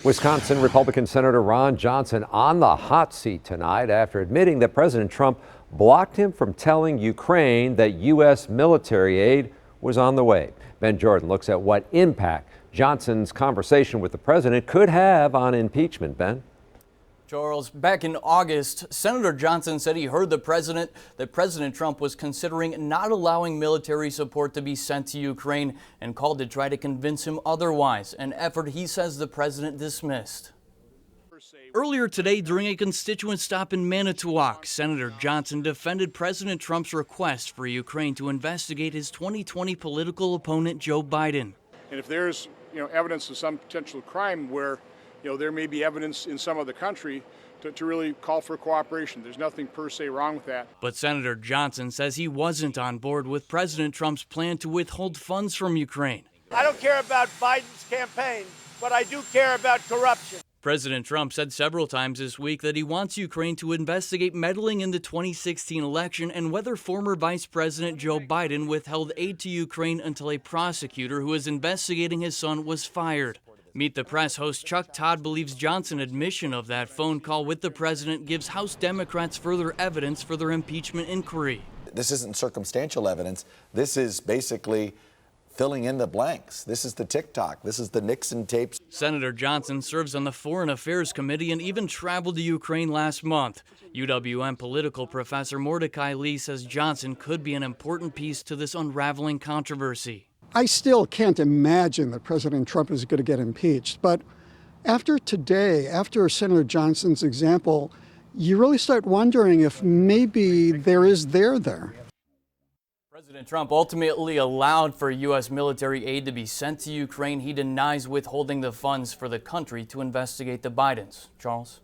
Wisconsin Republican Senator Ron Johnson on the hot seat tonight after admitting that President Trump blocked him from telling Ukraine that U.S. military aid was on the way. Ben Jordan looks at what impact Johnson's conversation with the president could have on impeachment. Ben? Charles, back in August, Senator Johnson said he heard that President Trump was considering not allowing military support to be sent to Ukraine and called to try to convince him otherwise, an effort he says the president dismissed. Earlier today, during a constituent stop in Manitowoc, Senator Johnson defended President Trump's request for Ukraine to investigate his 2020 political opponent, Joe Biden. And if there's evidence of some potential crime where there may be evidence in some other country to really call for cooperation. There's nothing per se wrong with that. But Senator Johnson says he wasn't on board with President Trump's plan to withhold funds from Ukraine. I don't care about Biden's campaign, but I do care about corruption. President Trump said several times this week that he wants Ukraine to investigate meddling in the 2016 election and whether former Vice President Joe Biden withheld aid to Ukraine until a prosecutor who is investigating his son was fired. Meet the Press host Chuck Todd believes Johnson's admission of that phone call with the president gives House Democrats further evidence for their impeachment inquiry. This isn't circumstantial evidence. This is basically filling in the blanks. This is the TikTok. This is the Nixon tapes. Senator Johnson serves on the Foreign Affairs Committee and even traveled to Ukraine last month. UWM political professor Mordecai Lee says Johnson could be an important piece to this unraveling controversy. I still can't imagine that President Trump is going to get impeached. But after today, after Senator Johnson's example, you really start wondering if maybe there is there. President Trump ultimately allowed for U.S. military aid to be sent to Ukraine. He denies withholding the funds for the country to investigate the Bidens. Charles?